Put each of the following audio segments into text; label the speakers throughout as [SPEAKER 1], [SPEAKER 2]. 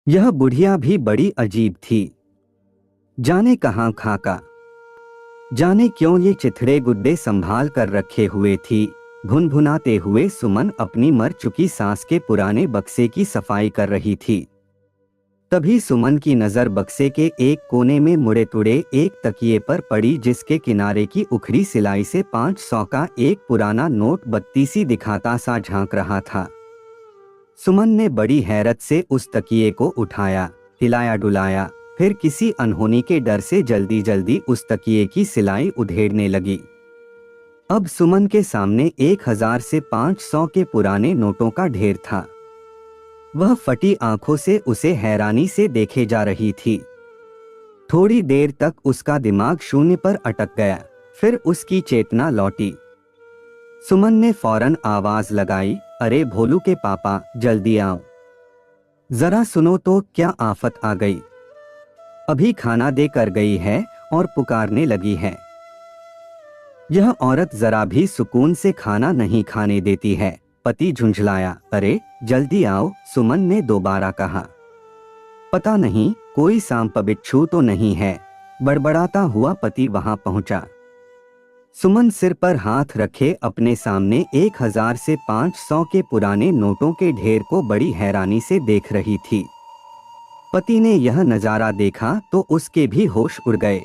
[SPEAKER 1] यह बुढ़िया भी बड़ी अजीब थी। जाने कहाँ खाका, जाने क्यों ये चिथड़े गुड्डे संभाल कर रखे हुए थी। भुनभुनाते हुए सुमन अपनी मर चुकी सास के पुराने बक्से की सफाई कर रही थी। तभी सुमन की नज़र बक्से के एक कोने में मुड़े तुड़े एक तकिए पर पड़ी, जिसके किनारे की उखड़ी सिलाई से 500 का एक पुराना नोट बत्तीसी दिखाता सा झांक रहा था। सुमन ने बड़ी हैरत से उस तकिए को उठाया, हिलाया डुलाया, फिर किसी अनहोनी के डर से जल्दी जल्दी उस तकिए की सिलाई उधेड़ने लगी। अब सुमन के सामने 1000 से 500 के पुराने नोटों का ढेर था। वह फटी आंखों से उसे हैरानी से देखे जा रही थी। थोड़ी देर तक उसका दिमाग शून्य पर अटक गया, फिर उसकी चेतना लौटी। सुमन ने फौरन आवाज लगाई, अरे भोलू के पापा, जल्दी आओ, जरा सुनो तो, क्या आफत आ गई। अभी खाना दे कर गई है और पुकारने लगी है। यह औरत जरा भी सुकून से खाना नहीं खाने देती है। पति झुंझलाया, अरे जल्दी आओ, सुमन ने दोबारा कहा। पता नहीं कोई सांप बिच्छू तो नहीं है। बड़बड़ाता हुआ पति वहां पहुंचा। सुमन सिर पर हाथ रखे अपने सामने 1000 से 500 के पुराने नोटों के ढेर को बड़ी हैरानी से देख रही थी। पति ने यह नजारा देखा तो उसके भी होश उड़ गए।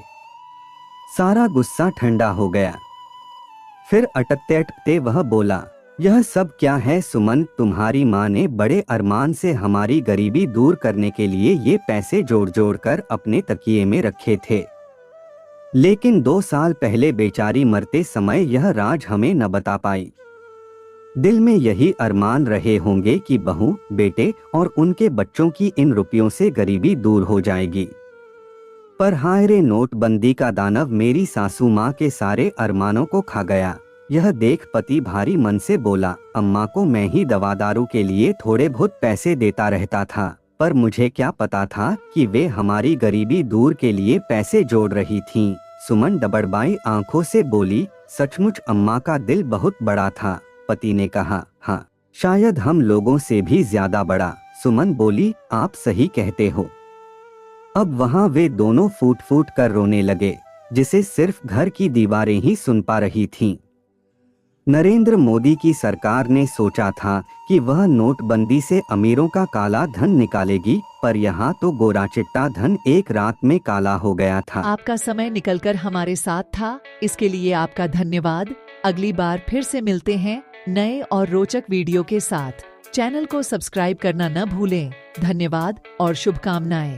[SPEAKER 1] सारा गुस्सा ठंडा हो गया। फिर अटकते अटकते वह बोला, यह सब क्या है सुमन, तुम्हारी माँ ने बड़े अरमान से हमारी गरीबी दूर करने के लिए ये पैसे जोड़ जोड़ कर अपने तकिए में रखे थे, लेकिन 2 साल पहले बेचारी मरते समय यह राज हमें न बता पाई। दिल में यही अरमान रहे होंगे कि बहू, बेटे और उनके बच्चों की इन रुपयों से गरीबी दूर हो जाएगी। पर हाय रे, नोटबंदी का दानव मेरी सासू माँ के सारे अरमानों को खा गया। यह देख पति भारी मन से बोला, अम्मा को मैं ही दवा दारू के लिए थोड़े बहुत पैसे देता रहता था, पर मुझे क्या पता था कि वे हमारी गरीबी दूर के लिए पैसे जोड़ रही थीं। सुमन डबडबाई आंखों से बोली, सचमुच अम्मा का दिल बहुत बड़ा था। पति ने कहा, हाँ, शायद हम लोगों से भी ज्यादा बड़ा। सुमन बोली, आप सही कहते हो। अब वहां वे दोनों फूट फूट कर रोने लगे, जिसे सिर्फ घर की दीवारें ही सुन पा रही थीं। नरेंद्र मोदी की सरकार ने सोचा था कि वह नोटबंदी से अमीरों का काला धन निकालेगी, पर यहाँ तो गोरा चिट्टा धन एक रात में काला हो गया था।
[SPEAKER 2] आपका समय निकलकर हमारे साथ था, इसके लिए आपका धन्यवाद। अगली बार फिर से मिलते हैं नए और रोचक वीडियो के साथ। चैनल को सब्सक्राइब करना न भूलें। धन्यवाद और शुभकामनाएं।